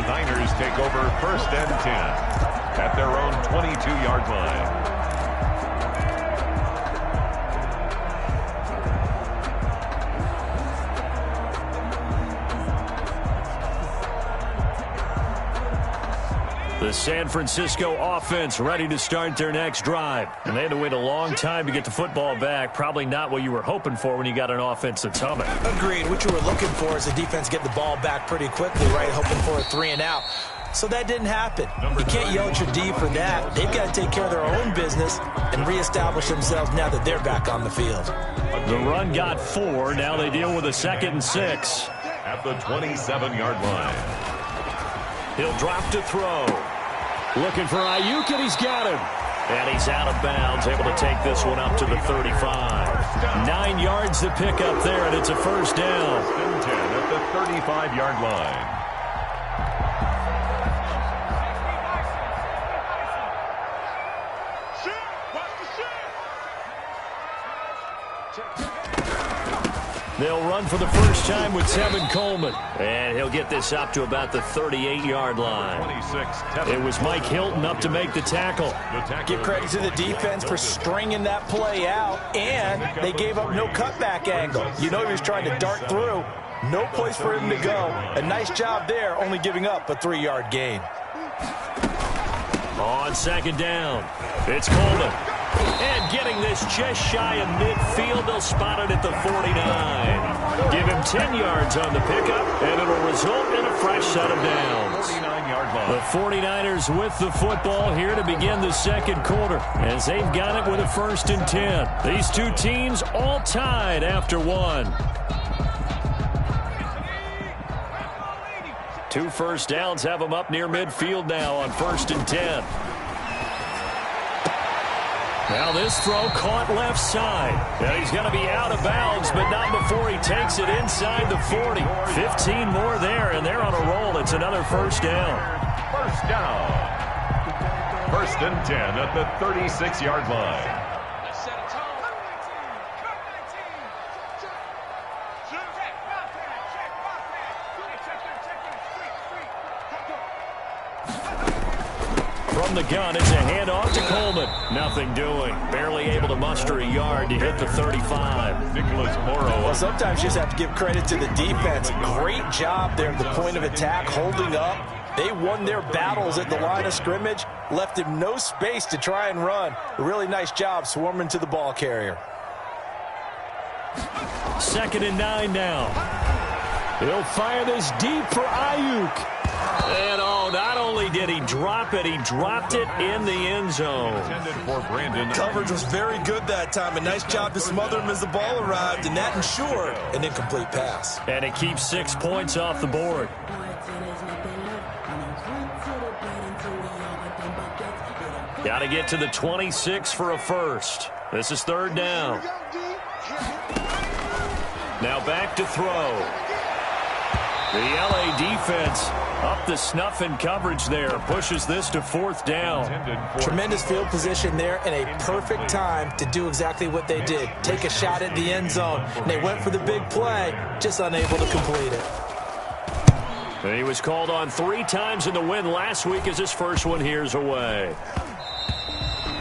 Niners take over 1st and 10 at their own 22-yard line. The San Francisco offense ready to start their next drive. And they had to wait a long time to get the football back. Probably not what you were hoping for when you got an offense that's humming. Agreed. What you were looking for is the defense getting the ball back pretty quickly, right? Hoping for a 3-and-out. So that didn't happen. You can't yell at your D for that. They've got to take care of their own business and reestablish themselves now that they're back on the field. The run got 4. Now they deal with a 2nd and 6. At the 27-yard line. He'll drop to throw. Looking for Ayuk, and he's got him. And he's out of bounds, able to take this one up to the 35. 9 yards to pick up there, and it's a 1st down. 10 at the 35-yard line. They'll run for the first time with Tevin Coleman. And he'll get this up to about the 38-yard line. It was Mike Hilton up to make the tackle. Give credit to the defense for stringing that play out, and they gave up no cutback angle. You know he was trying to dart through. No place for him to go. A nice job there, only giving up a 3-yard gain. On 2nd down, it's Coleman. And getting this just shy of midfield, they'll spot it at the 49. Give him 10 yards on the pickup, and it'll result in a fresh set of downs. 49-yard line. The 49ers with the football here to begin the 2nd quarter, as they've got it with a 1st and 10. These two teams all tied after 1. 2 first downs have them up near midfield now on 1st and 10. Now this throw caught left side. And he's going to be out of bounds, but not before he takes it inside the 40. 15 more there, and they're on a roll. It's another 1st down. 1st down. 1st and 10 at the 36-yard line. From the gun, it's a handoff to Coleman. Nothing doing. Barely able to muster a yard to hit the 35. Nicholas Morrow. Well, sometimes you just have to give credit to the defense. Great job there at the point of attack, holding up. They won their battles at the line of scrimmage, left him no space to try and run. A really nice job swarming to the ball carrier. 2nd and 9 now. He'll fire this deep for Ayuk. And not only did he drop it, he dropped it in the end zone. Coverage was very good that time. A nice job to smother him as the ball arrived, and that ensured an incomplete pass. And it keeps 6 points off the board. Got to get to the 26 for a 1st. This is 3rd down. Now back to throw. The LA defense up the snuff in coverage there. Pushes this to 4th down. Tremendous field position there and a perfect time to do exactly what they did. Take a shot at the end zone. And they went for the big play, just unable to complete it. And he was called on 3 times in the win last week as his first one here's away.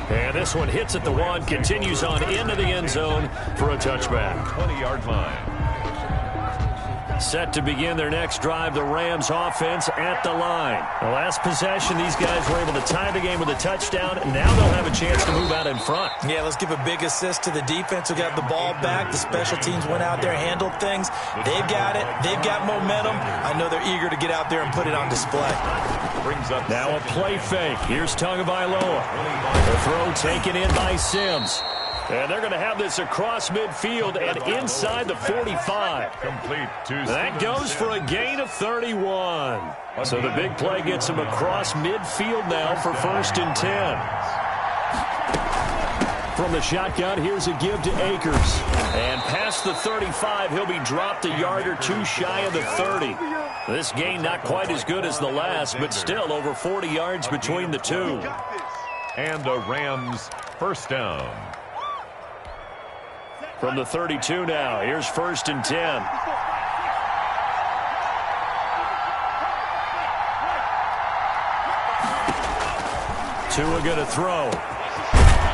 And this one hits at the 1, continues on into the end zone for a touchback. 20-yard line. Set to begin their next drive, the Rams offense at the line. The last possession, these guys were able to tie the game with a touchdown, and now they'll have a chance to move out in front. Yeah, let's give a big assist to the defense who got the ball back. The special teams went out there, handled things. They've got it. They've got momentum. I know they're eager to get out there and put it on display. Brings up now a play fake. Here's Tagovailoa. The throw taken in by Sims. And they're going to have this across midfield and inside the 45. Complete to that goes for a gain of 31. So the big play gets him across midfield now for 1st and 10. From the shotgun, here's a give to Akers. And past the 35, he'll be dropped a yard or 2 shy of the 30. This gain not quite as good as the last, but still over 40 yards between the two. And the Rams 1st down. From the 32 now, here's 1st and 10. Tua going to throw.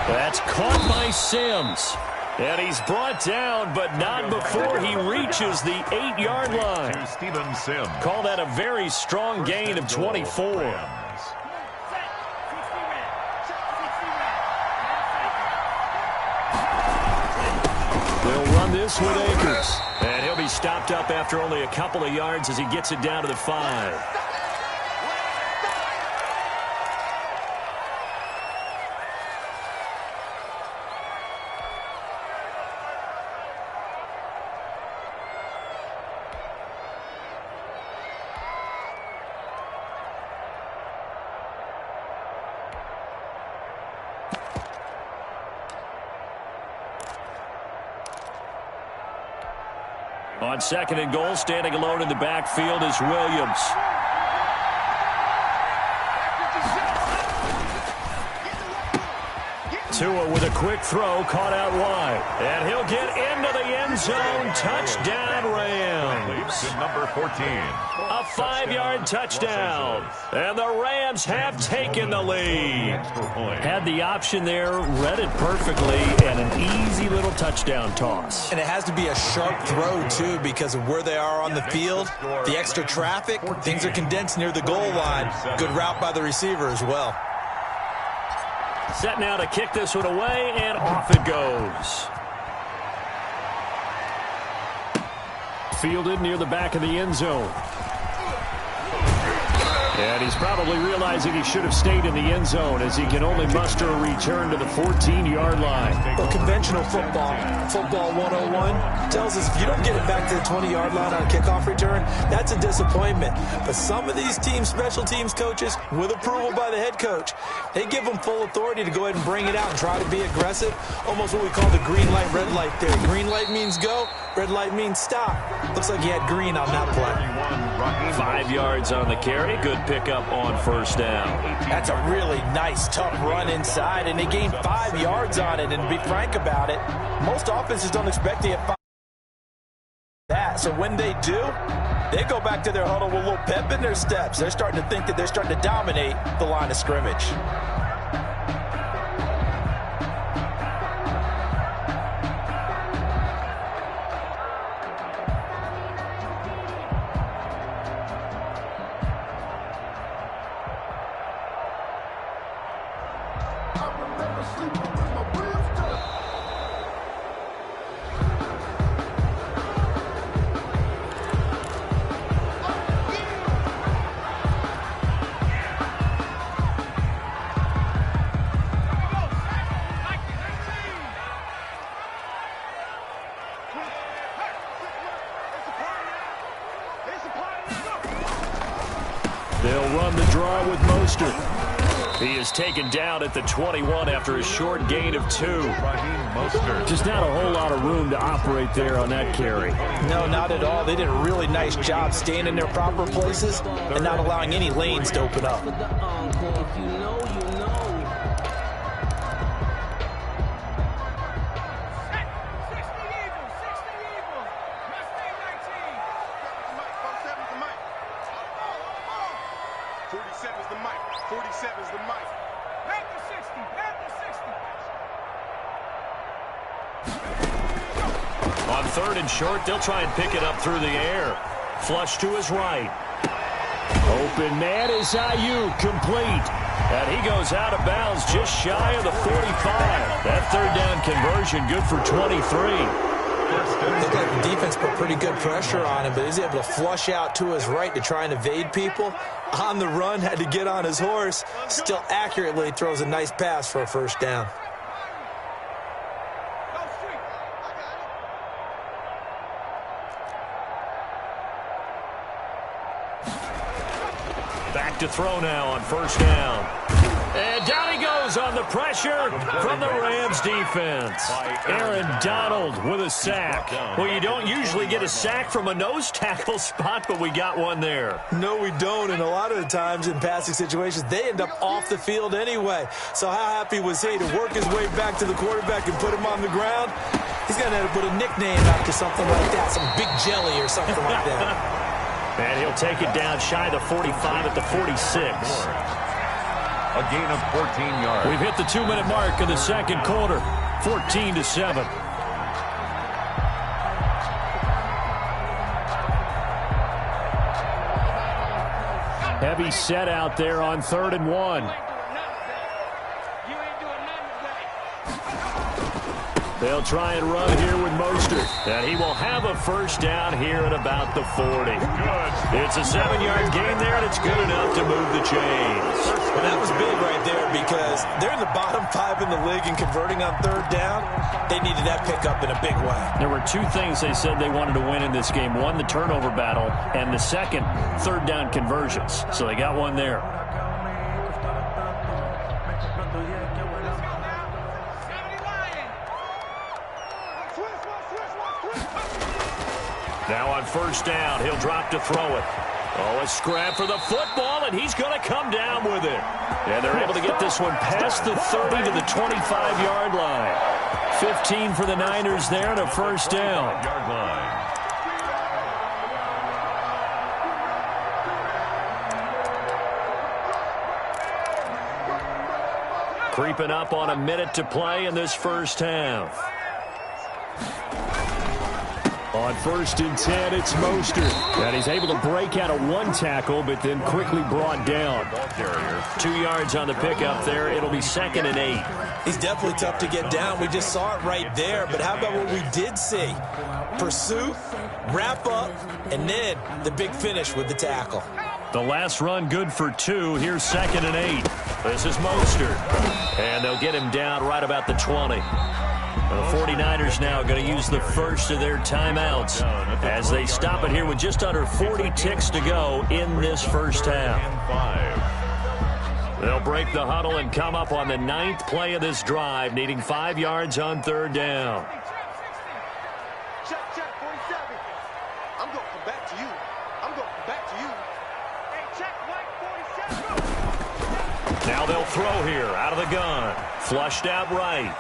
That's caught by Sims. And he's brought down, but not before he reaches the 8-yard line. To Steven Sims. Call that a very strong gain of 24. They'll run this with Akers. And he'll be stopped up after only a couple of yards as he gets it down to the 5. On 2nd and goal, standing alone in the backfield is Williams. Tua with a quick throw, caught out wide. And he'll get into the end zone. Touchdown, Rams. Number 14. A 5-yard touchdown. And the Rams have taken the lead. Had the option there, read it perfectly, and an easy little touchdown toss. And it has to be a sharp throw, too, because of where they are on the field. The extra traffic, things are condensed near the goal line. Good route by the receiver as well. Set now to kick this one away, and off it goes. Fielded near the back of the end zone. And he's probably realizing he should have stayed in the end zone as he can only muster a return to the 14-yard line. Well, conventional football 101, tells us if you don't get it back to the 20-yard line on a kickoff return, that's a disappointment. But some of these teams, special teams coaches, with approval by the head coach, they give them full authority to go ahead and bring it out and try to be aggressive, almost what we call the green light, red light theory. Green light means go, red light means stop. Looks like he had green on that play. 5 yards on the carry. Good pickup on first down. That's a really nice, tough run inside, and they gained 5 yards on it. And to be frank about it, most offenses don't expect to get 5 that. So when they do, they go back to their huddle with a little pep in their steps. They're starting to think that they're starting to dominate the line of scrimmage. They'll run the draw with Mostert. He is taken down at the 21 after a short gain of 2. Just not a whole lot of room to operate there on that carry. No, not at all. They did a really nice job staying in their proper places and not allowing any lanes to open up. On 3rd and short, they'll try and pick it up through the air. Flush to his right. Open man is Ayuk, complete. And he goes out of bounds just shy of the 45. That 3rd down conversion good for 23. Looked like the defense put pretty good pressure on him, but he's able to flush out to his right to try and evade people. On the run, had to get on his horse. Still accurately throws a nice pass for a 1st down. Back to throw now on 1st down. And down he goes on the pressure from the Rams defense. Aaron Donald with a sack. Well, you don't usually get a sack from a nose tackle spot, but we got one there. No, we don't, and a lot of the times in passing situations, they end up off the field anyway. So how happy was he to work his way back to the quarterback and put him on the ground? He's going to have to put a nickname after something like that, some Big Jelly or something like that. And he'll take it down shy of the 45 at the 46. A gain of 14 yards. We've hit the 2-minute mark in the second quarter. 14-7. Heavy set out there on 3rd and 1. They'll try and run here with Mostert. And he will have a first down here at about the 40. Good. It's a 7-yard gain there, and it's good enough to move the chains. And that was big right there because they're in the bottom 5 in the league and converting on 3rd down. They needed that pickup in a big way. There were 2 things they said they wanted to win in this game. One, the turnover battle, and the second, 3rd down conversions. So they got one there. Now on 1st down, he'll drop to throw it. Oh, a scrap for the football, and he's going to come down with it. And they're able to get this one past the 30 to the 25-yard line. 15 for the Niners there and a first down. Yard line. Creeping up on a minute to play in this first half. On 1st and 10, it's Mostert. And he's able to break out of 1 tackle, but then quickly brought down. 2 yards on the pickup there. It'll be 2nd and 8. He's definitely tough to get down. We just saw it right there. But how about what we did see? Pursuit, wrap up, and then the big finish with the tackle. The last run good for 2. Here's 2nd and 8. This is Mostert. And they'll get him down right about the 20. The 49ers now going to use the first of their timeouts as they stop it here with just under 40 ticks to go in this first half. They'll break the huddle and come up on the 9th play of this drive, needing 5 yards on 3rd down. Check, 47. I'm going to come back to you. I'm going to come back to you. Hey, check, Mike 47. Now they'll throw here out of the gun. Flushed out right.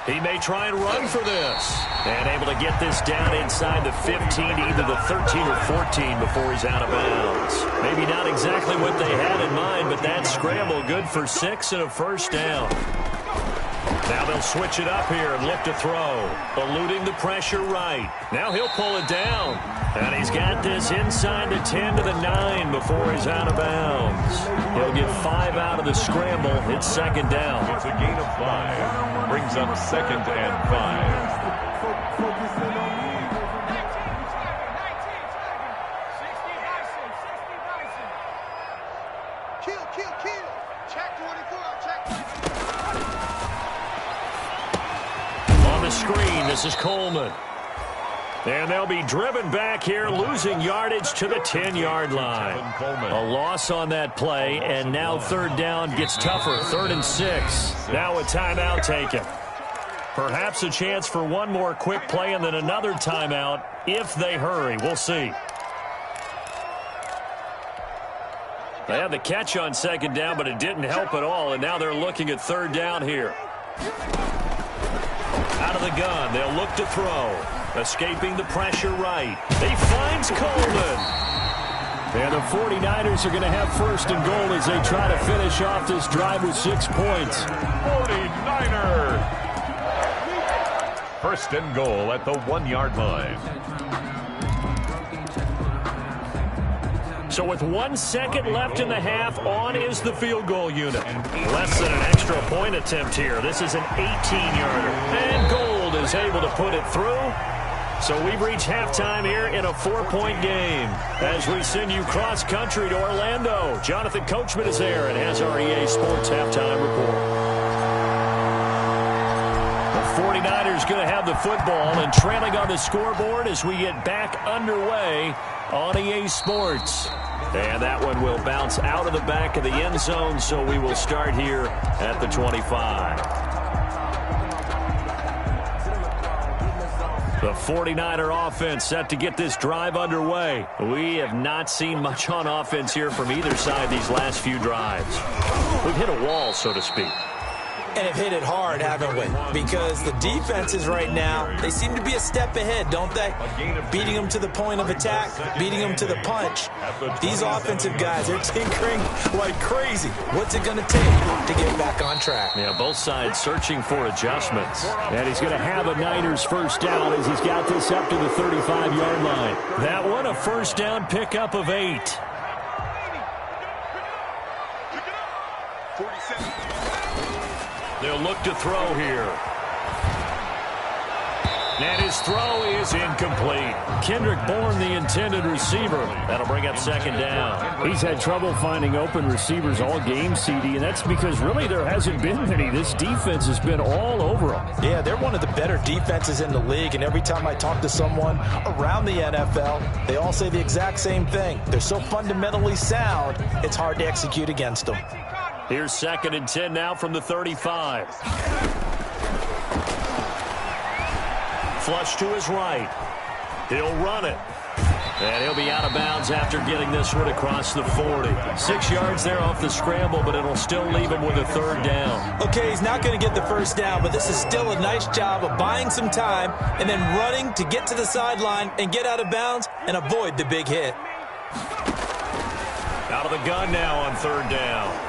He may try and run for this. And able to get this down inside the 15, either the 13 or 14 before he's out of bounds. Maybe not exactly what they had in mind, but that scramble good for 6 and a first down. Now they'll switch it up here and look to throw. Eluding the pressure right. Now he'll pull it down. And he's got this inside the 10 to the 9 before he's out of bounds. He'll get 5 out of the scramble. It's 2nd down. It's a gain of 5. Brings up 2nd and 5. Kill. Check 24. Check. On the screen, this is Coleman. And they'll be driven back here, losing yardage to the 10-yard line. A loss on that play, and now 3rd down gets tougher. 3rd and 6. Now a timeout taken. Perhaps a chance for one more quick play and then another timeout if they hurry. We'll see. They had the catch on 2nd down, but it didn't help at all, and now they're looking at 3rd down here. Out of the gun, they'll look to throw. Escaping the pressure right. He finds Coleman. And the 49ers are going to have 1st and goal as they try to finish off this drive with 6 points. 49er. 1st and goal at the 1-yard line. So with 1 second left in the half, on is the field goal unit. Less than an extra point attempt here. This is an 18-yarder. And Gold is able to put it through. So we've reached halftime here in a 4-point game. As we send you cross-country to Orlando, Jonathan Coachman is there and has our EA Sports halftime report. The 49ers going to have the football and trailing on the scoreboard as we get back underway on EA Sports. And that one will bounce out of the back of the end zone, so we will start here at the 25. The 49er offense set to get this drive underway. We have not seen much on offense here from either side these last few drives. We've hit a wall, so to speak. And have hit it hard, haven't we? Because the defenses right now, they seem to be a step ahead, don't they? Beating them to the point of attack, beating them to the punch. These offensive guys, they're tinkering like crazy. What's it going to take to get back on track? Yeah, both sides searching for adjustments. And he's going to have a Niners first down as he's got this up to the 35-yard line. That one, a first down pickup of 8. 47. They'll look to throw here. And his throw is incomplete. Kendrick Bourne, the intended receiver. That'll bring up second down. He's had trouble finding open receivers all game, CD, and that's because really there hasn't been many. This defense has been all over them. Yeah, they're one of the better defenses in the league, and every time I talk to someone around the NFL, they all say the exact same thing. They're so fundamentally sound, it's hard to execute against them. Here's second and 10 now from the 35. Flush to his right. He'll run it. And he'll be out of bounds after getting this one across the 40. 6 yards there off the scramble, but it'll still leave him with a third down. Okay, he's not going to get the first down, but this is still a nice job of buying some time and then running to get to the sideline and get out of bounds and avoid the big hit. Out of the gun now on third down.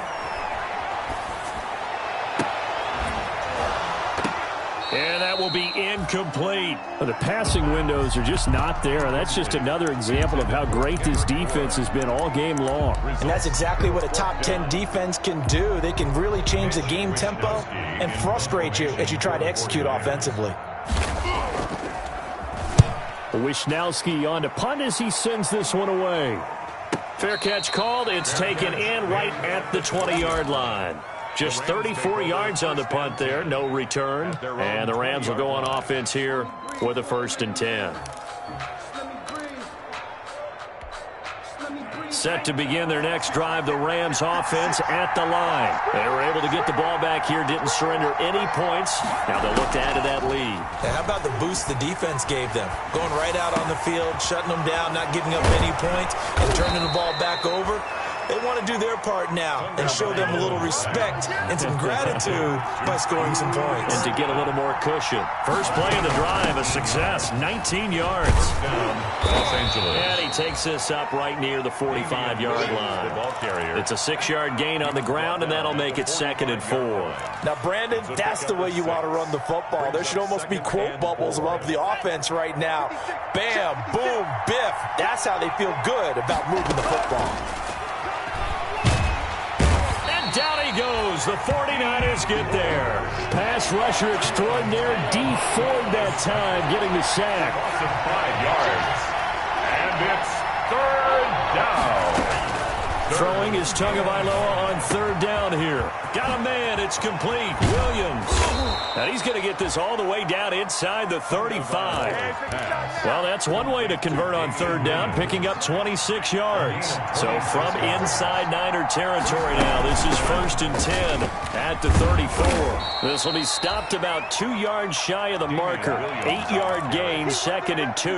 And that will be incomplete. Well, the passing windows are just not there. That's just another example of how great this defense has been all game long. And that's exactly what a top 10 defense can do. They can really change the game tempo and frustrate you as you try to execute offensively. Wisnowski on to punt as he sends this one away. Fair catch called. It's taken in right at the 20-yard line. Just 34 yards on the punt there, no return. And the Rams will go on offense here with a first and 10. Set to begin their next drive, the Rams offense at the line. They were able to get the ball back here, didn't surrender any points. Now they'll look to add to that lead. Now, how about the boost the defense gave them? Going right out on the field, shutting them down, not giving up any points, and turning the ball back over. They want to do their part now and show them a little respect and some gratitude by scoring some points. And to get a little more cushion. First play of the drive, a success, 19 yards. Los Angeles. And he takes this up right near the 45-yard line. It's a 6-yard gain on the ground, and that'll make it second and 4. Now, Brandon, that's the way you want to run the football. There should almost be quote bubbles above the offense right now. Bam, boom, biff. That's how they feel good about moving the football. Down he goes. The 49ers get there. Pass rusher extraordinaire, D. Ford that time, getting the sack. Loss of 5 yards. And it's third down. Throwing is Tagovailoa on third down here. Got a man. It's complete. Williams. And he's going to get this all the way down inside the 35. Well, that's one way to convert on third down, picking up 26 yards. So from inside Niner territory now, this is first and 10 at the 34. This will be stopped about 2 yards shy of the marker. 8-yard gain, second and 2.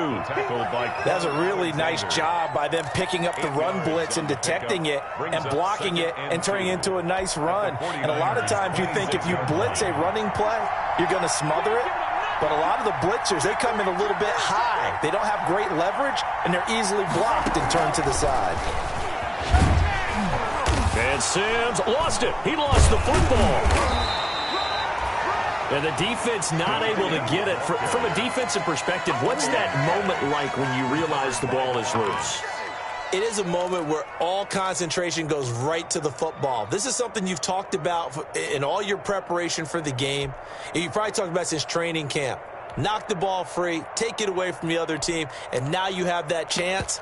That's a really nice job by them picking up the run blitz and detecting it and blocking it and turning it into a nice run. And a lot of times you think if you blitz a running play, you're going to smother it. But a lot of the blitzers, they come in a little bit high. They don't have great leverage, and they're easily blocked and turned to the side. And Sims lost it. He lost the football. And the defense not able to get it. From a defensive perspective, what's that moment like when you realize the ball is loose? It is a moment where all concentration goes right to the football. This is something you've talked about in all your preparation for the game. You probably talked about since training camp. Knock the ball free, take it away from the other team, and now you have that chance.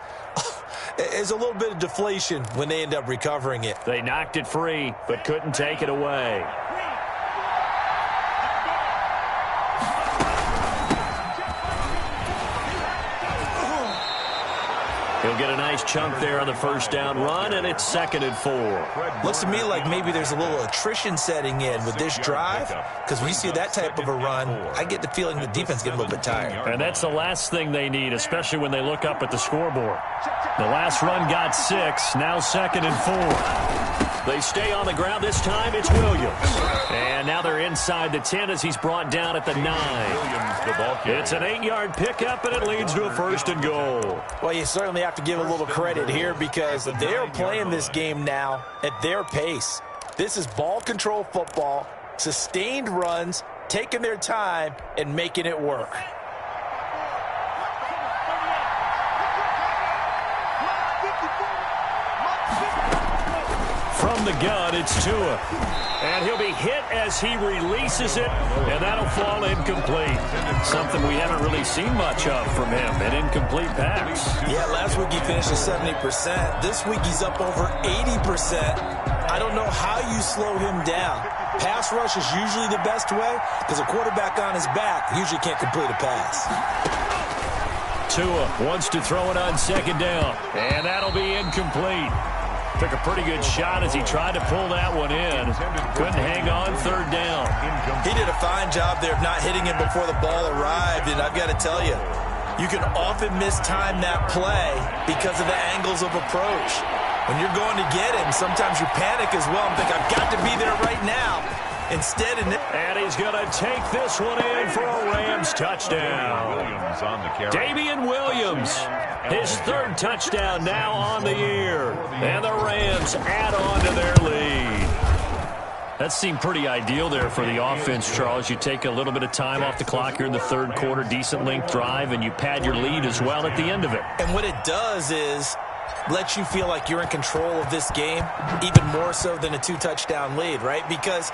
There's a little bit of deflation when they end up recovering it. They knocked it free, but couldn't take it away. He'll get a nice chunk there on the first down run, and it's 2nd and 4. Looks to me like maybe there's a little attrition setting in with this drive, because when you see that type of a run, I get the feeling the defense gets a little bit tired. And that's the last thing they need, especially when they look up at the scoreboard. The last run got 6, now 2nd and 4. They stay on the ground. This time it's Williams. And now they're inside the 10 as he's brought down at the 9. It's an 8-yard pickup, and it leads to a 1st and goal. Well, you certainly have to give a little credit here because they're playing this game now at their pace. This is ball control football, sustained runs, taking their time, and making it work. From the gun, it's Tua. And he'll be hit as he releases it, and that'll fall incomplete. Something we haven't really seen much of from him, an incomplete pass. Yeah, last week he finished at 70%. This week he's up over 80%. I don't know how you slow him down. Pass rush is usually the best way because a quarterback on his back usually can't complete a pass. Tua wants to throw it on 2nd down, and that'll be incomplete. Took a pretty good shot as he tried to pull that one in. Couldn't hang on 3rd down. He did a fine job there of not hitting him before the ball arrived, and I've got to tell you, you can often mistime that play because of the angles of approach. When you're going to get him, sometimes you panic as well and think, I've got to be there right now. Instead, and he's going to take this one in for a Rams touchdown. Damian Williams, his 3rd touchdown now on the year. And the Rams add on to their lead. That seemed pretty ideal there for the offense, Charles. You take a little bit of time off the clock here in the 3rd quarter, decent length drive, and you pad your lead as well at the end of it. And what it does is let you feel like you're in control of this game, even more so than a 2-touchdown lead, right? Because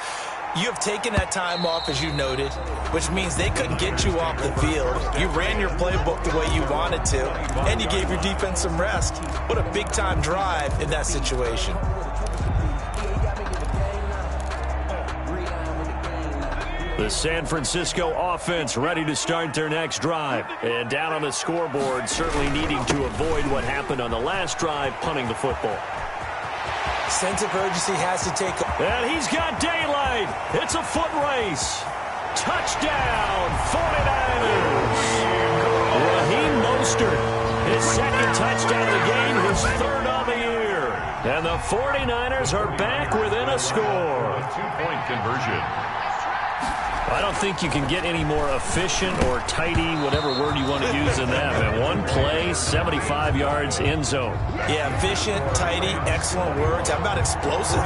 you have taken that time off, as you noted, which means they couldn't get you off the field. You ran your playbook the way you wanted to, and you gave your defense some rest. What a big-time drive in that situation. The San Francisco offense ready to start their next drive. And down on the scoreboard, certainly needing to avoid what happened on the last drive, punting the football. Sense of urgency has to take. And he's got daylight. It's a foot race. Touchdown, 49ers. Raheem Mostert, his 2nd touchdown of the game, his 3rd on the year. And the 49ers are back within a score. A 2-point conversion. I don't think you can get any more efficient or tidy, whatever word you want to use in that. And one play, 75 yards, end zone. Yeah, efficient, tidy, excellent words. How about explosive?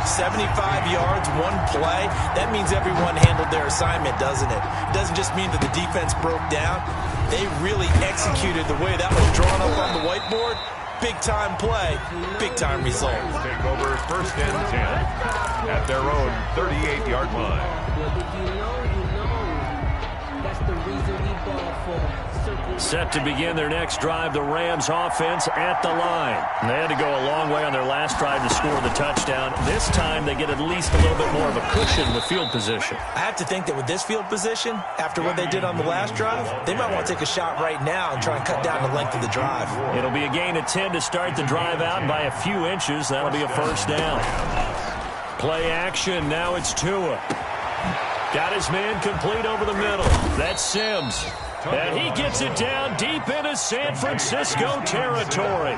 75 yards, one play. That means everyone handled their assignment, doesn't it? It doesn't just mean that the defense broke down. They really executed the way that was drawn up on the whiteboard. Big-time play, big-time result. Take over 1st and 10 at their own 38-yard line. Set to begin their next drive, the Rams offense at the line. They had to go a long way on their last drive to score the touchdown. This time they get at least a little bit more of a cushion with field position. I have to think that with this field position, after what they did on the last drive, they might want to take a shot right now and try and cut down the length of the drive. It'll be a gain of 10 to start the drive out, and by a few inches, that'll be a 1st down. Play action, now it's Tua. Got his man complete over the middle. That's Sims. And he gets it down deep into San Francisco territory.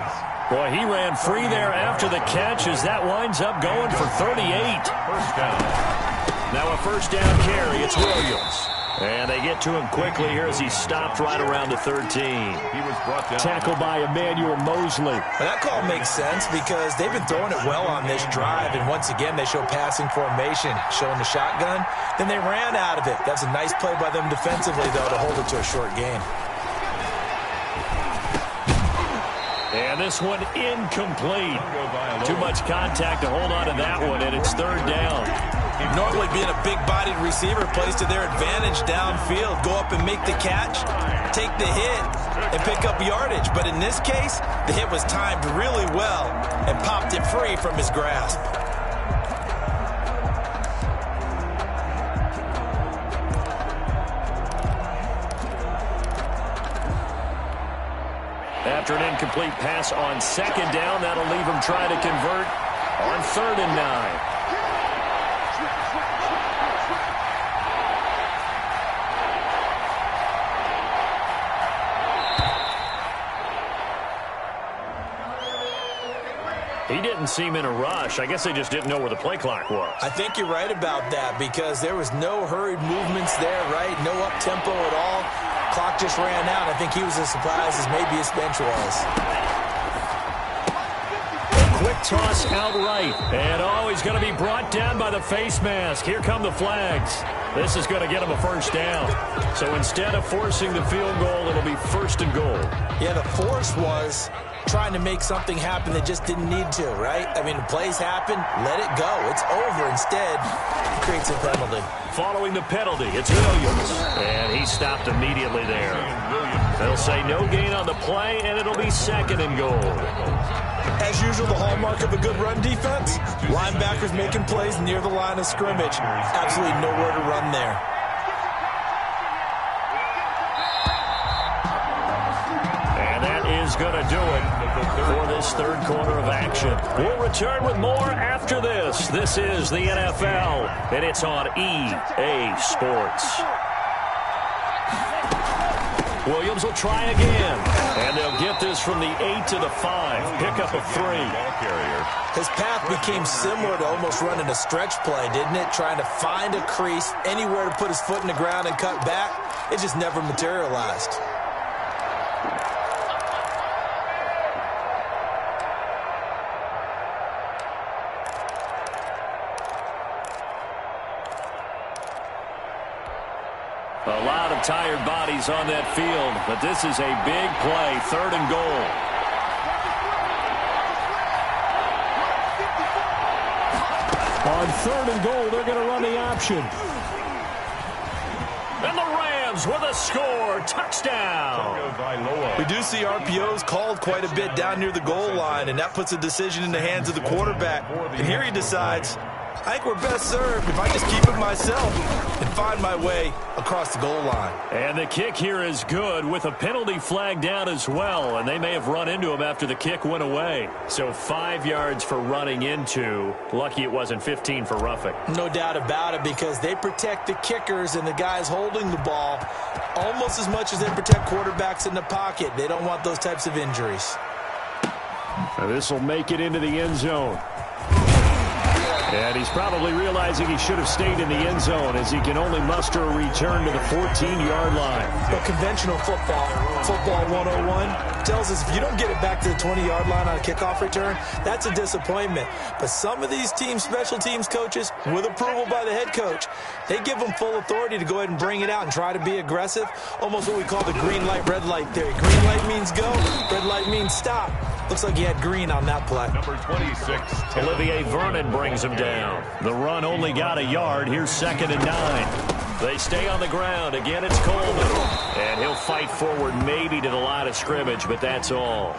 Boy, he ran free there after the catch as that winds up going for 38. 1st down. Now a 1st down carry. It's Williams. And they get to him quickly here as he stopped right around the 13. He was brought down. Tackled by Emmanuel Mosley. Well, that call makes sense because they've been throwing it well on this drive, and once again they show passing formation, showing the shotgun. Then they ran out of it. That's a nice play by them defensively, though, to hold it to a short gain. And this one incomplete. Too much contact to hold on to that one, and it's 3rd down. Normally being a big-bodied receiver plays to their advantage downfield. Go up and make the catch, take the hit, and pick up yardage. But in this case, the hit was timed really well and popped it free from his grasp. At After an incomplete pass on second down, that'll leave him trying to convert on 3rd and 9. He didn't seem in a rush. I guess they just didn't know where the play clock was. I think you're right about that because there was no hurried movements there, right? No up-tempo at all. Clock just ran out. I think he was as surprised as maybe his bench was. Quick toss outright. And he's going to be brought down by the face mask. Here come the flags. This is going to get him a first down. So instead of forcing the field goal, it'll be 1st and goal. Yeah, the force was trying to make something happen that just didn't need to, right? I mean, the plays happen, let it go. It's over. Instead, it creates a penalty. Following the penalty, it's Williams. And he stopped immediately there. They'll say no gain on the play, and it'll be 2nd and goal. As usual, the hallmark of a good run defense, linebackers making plays near the line of scrimmage. Absolutely nowhere to run there. Is going to do it for this 3rd quarter of action. We'll return with more after this. This is the NFL, and it's on EA Sports. Williams will try again, and they'll get this from the 8 to the 5. Pick up a 3. His path became similar to almost running a stretch play, didn't it? Trying to find a crease, anywhere to put his foot in the ground and cut back. It just never materialized. A lot of tired bodies on that field, but this is a big play, 3rd and goal. On 3rd and goal, they're going to run the option. And the Rams with a score, touchdown. We do see RPOs called quite a bit down near the goal line, and that puts a decision in the hands of the quarterback. And here he decides, I think we're best served if I just keep it myself and find my way across the goal line. And the kick here is good with a penalty flag down as well, and they may have run into him after the kick went away. So 5 yards for running into. Lucky it wasn't 15 for roughing. No doubt about it, because they protect the kickers and the guys holding the ball almost as much as they protect quarterbacks in the pocket. They don't want those types of injuries. Now this will make it into the end zone. And he's probably realizing he should have stayed in the end zone as he can only muster a return to the 14-yard line. But conventional football 101, tells us if you don't get it back to the 20-yard line on a kickoff return, that's a disappointment. But some of these teams, special teams coaches, with approval by the head coach, they give them full authority to go ahead and bring it out and try to be aggressive, almost what we call the green light, red light theory. Green light means go, red light means stop. Looks like he had green on that play. Number 26. Olivier Vernon brings him down. The run only got a yard. Here's 2nd and 9. They stay on the ground. Again, it's Coleman. And he'll fight forward maybe to the line of scrimmage, but that's all.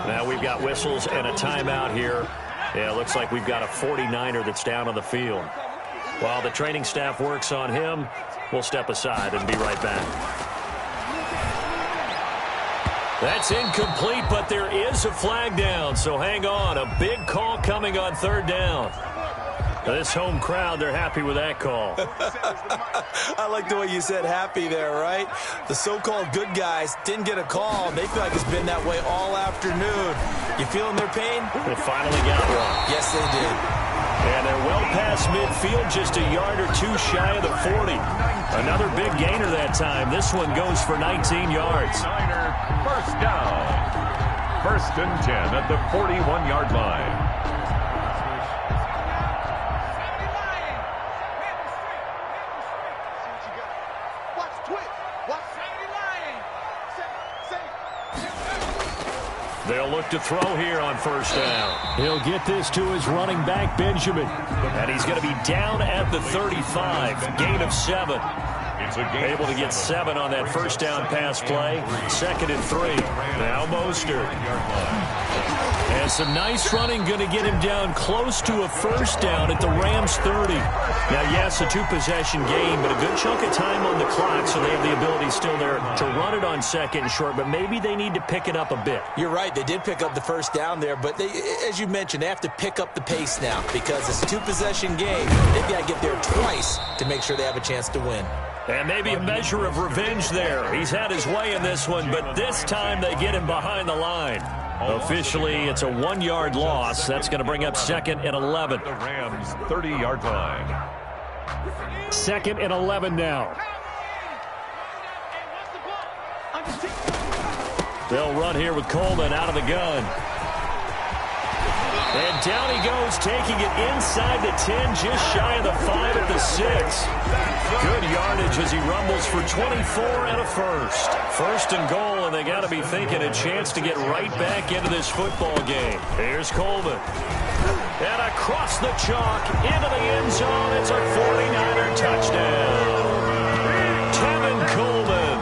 Now we've got whistles and a timeout here. Yeah, it looks like we've got a 49er that's down on the field. While the training staff works on him, we'll step aside and be right back. That's incomplete, but there is a flag down, so hang on. A big call coming on 3rd down. This home crowd, they're happy with that call. I like the way you said happy there, right? The so-called good guys didn't get a call. They feel like it's been that way all afternoon. You feeling their pain? They finally got one. Yes, they did. And they're well past midfield, just a yard or two shy of the 40. Another big gainer that time. This one goes for 19 yards. First down. 1st and 10 at the 41-yard line. They'll look to throw here on 1st down. He'll get this to his running back, Benjamin. And he's going to be down at the 35. Gain of 7. Able to get 7 on that 1st down pass play. 2nd and 3. Now Mostert. And some nice running going to get him down close to a first down at the Rams 30. Now, yes, a two-possession game, but a good chunk of time on the clock, so they have the ability still there to run it on second and short, but maybe they need to pick it up a bit. You're right. They did pick up the first down there, but they, as you mentioned, they have to pick up the pace now because it's a two-possession game. They've got to get there twice to make sure they have a chance to win. And maybe a measure of revenge there. He's had his way in this one, but this time they get him behind the line. Officially, it's a 1-yard loss. That's going to bring up 2nd and 11. The Rams 30-yard line. 2nd and 11 now. They'll run here with Coleman out of the gun. And down he goes, taking it inside the 10, just shy of the 5 at the 6. Good yardage as he rumbles for 24 and a first. First and goal, and they got to be thinking a chance to get right back into this football game. Here's Coleman. And across the chalk, into the end zone. It's a 49er touchdown. Tevin Coleman,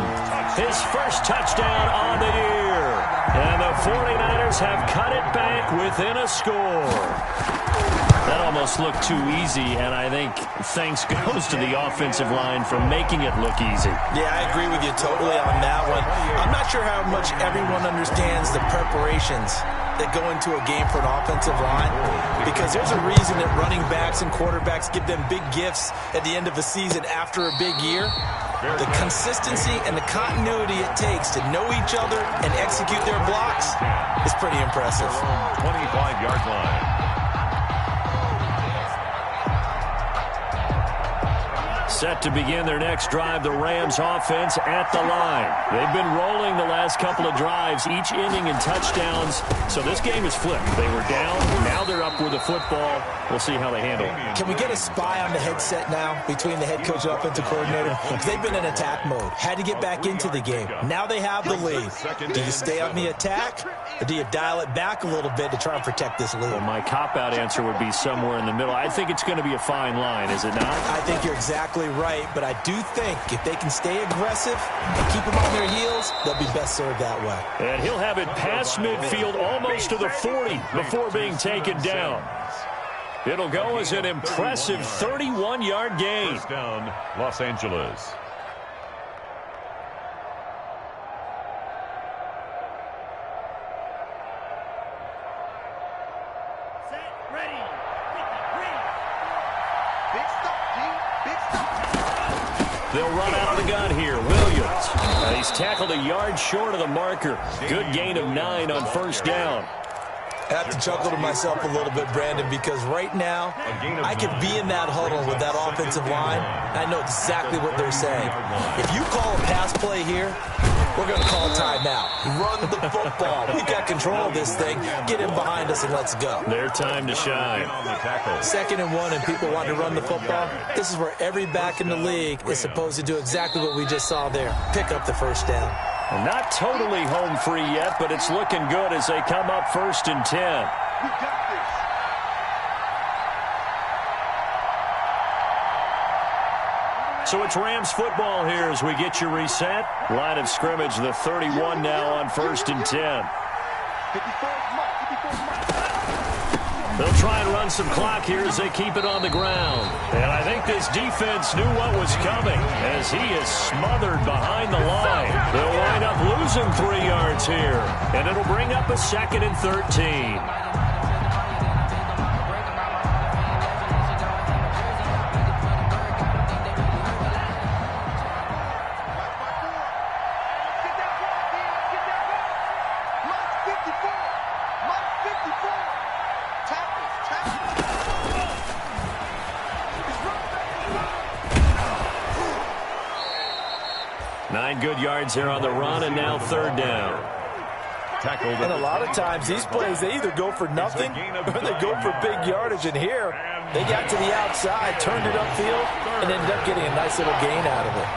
his first touchdown on the year. And the 49ers have cut it back within a score. That almost looked too easy, and I think thanks goes to the offensive line for making it look easy. Yeah, I agree with you totally on that one. I'm not sure how much everyone understands the preparations that go into a game for an offensive line, because there's a reason that running backs and quarterbacks give them big gifts at the end of a season after a big year. The consistency and the continuity it takes to know each other and execute their blocks is pretty impressive. 25-yard line. Set to begin their next drive, the Rams offense at the line. They've been rolling the last couple of drives, each inning in touchdowns. So this game is flipped. They were down, now they're up with the football. We'll see how they handle it. Can we get a spy on the headset now between the head coach and offensive coordinator? Because they've been in attack mode. Had to get back into the game. Now they have the lead. Do you stay on the attack, or do you dial it back a little bit to try and protect this lead? Well, my cop-out answer would be somewhere in the middle. I think it's going to be a fine line, is it not? I think you're exactly right, but I do think if they can stay aggressive and keep them on their heels, they'll be best served that way. And he'll have it past midfield almost to the 40 before being taken down. It'll go as an impressive 31-yard gain. First down, Los Angeles. Set, ready. Big stop, G. Big stop. They'll run out of the gun here. Williams. He's tackled a yard short of the marker. Good gain of 9 on first down. I have to chuckle to myself a little bit, Brandon, because right now I could be in that huddle with that offensive line. I know exactly what they're saying. If you call a pass play here, we're going to call a timeout. Run the football. We've got control of this thing. Get him behind us and let's go. Their time to shine. 2nd and 1 and people want to run the football. This is where every back in the league is supposed to do exactly what we just saw there. Pick up the first down. Not totally home free yet, but it's looking good as they come up 1st and 10. We got this. So it's Rams football here as we get you reset. Line of scrimmage, the 31 now on 1st and 10. 54 mark, 54 mark. They'll try and run some clock here as they keep it on the ground. And I think this defense knew what was coming as he is smothered behind the line. They'll wind up losing 3 yards here. And it'll bring up a 2nd and 13. Good yards here on the run, and now 3rd down. Tackled. And a lot of times these plays, they either go for nothing or they go for big yardage. And here, they got to the outside, turned it upfield, and ended up getting a nice little gain out of it.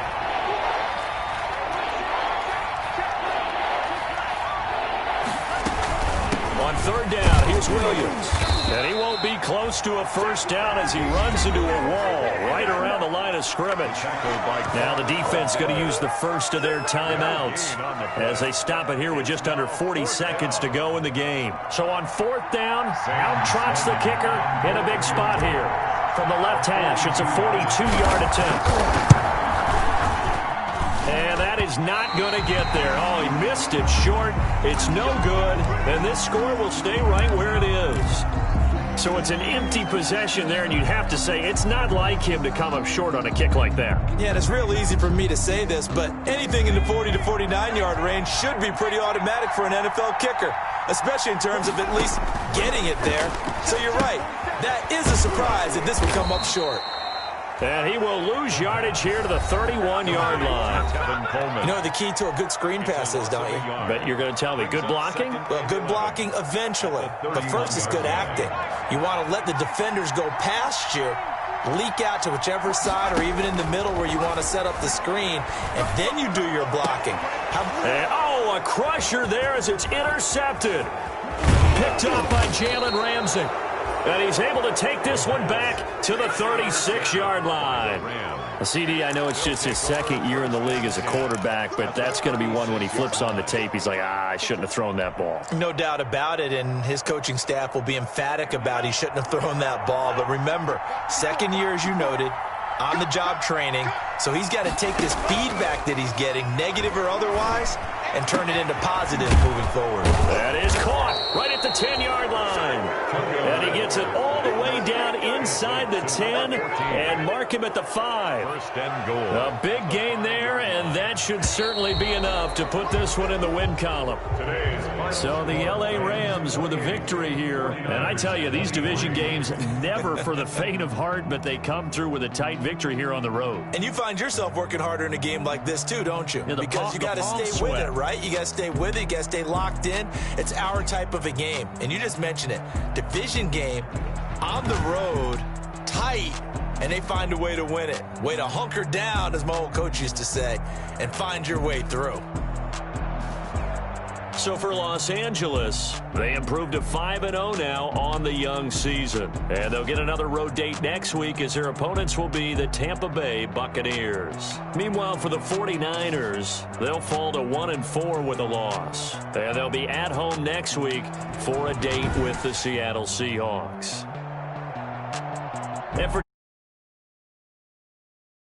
On 3rd down, here's Williams. And he won't be close to a first down as he runs into a wall right around the line of scrimmage. Now the defense going to use the first of their timeouts as they stop it here with just under 40 seconds to go in the game. So on fourth down, out trots the kicker in a big spot here. From the left hash, it's a 42-yard attempt. And that is not going to get there. Oh, he missed it short. It's no good. And this score will stay right where it is. So it's an empty possession there, and you'd have to say it's not like him to come up short on a kick like that. Yeah, and it's real easy for me to say this, but anything in the 40 to 49-yard range should be pretty automatic for an NFL kicker, especially in terms of at least getting it there. So you're right. That is a surprise that this would come up short. And he will lose yardage here to the 31-yard line. You know what the key to a good screen pass is, don't you? But you're going to tell me, good blocking? Well, good blocking eventually. But first is good acting. You want to let the defenders go past you, leak out to whichever side or even in the middle where you want to set up the screen, and then you do your blocking. A crusher there as it's intercepted. Picked up by Jalen Ramsey. And he's able to take this one back to the 36-yard line. CD, I know it's just his second year in the league as a quarterback, but that's going to be one when he flips on the tape. He's like, I shouldn't have thrown that ball. No doubt about it, and his coaching staff will be emphatic about he shouldn't have thrown that ball. But remember, second year, as you noted, on-the-job training, so he's got to take this feedback that he's getting, negative or otherwise, and turn it into positive moving forward. That is caught right at the 10-yard line. And he gets it all the way down inside the 10 and mark him at the 5. First and goal. A big gain there, and that should certainly be enough to put this one in the win column. So the L.A. Rams with a victory here. And I tell you, these division games never for the faint of heart, but they come through with a tight victory here on the road. And you find yourself working harder in a game like this too, don't you? Yeah, because you got to stay with it, right? You got to stay with it. You got to stay locked in. It's our type of a game. And you just mentioned it. Division game, on the road, tight, and they find a way to win it. Way to hunker down, as my old coach used to say, and find your way through. So for Los Angeles, they improved to 5-0 now on the young season. And they'll get another road date next week as their opponents will be the Tampa Bay Buccaneers. Meanwhile, for the 49ers, they'll fall to 1-4 with a loss. And they'll be at home next week for a date with the Seattle Seahawks.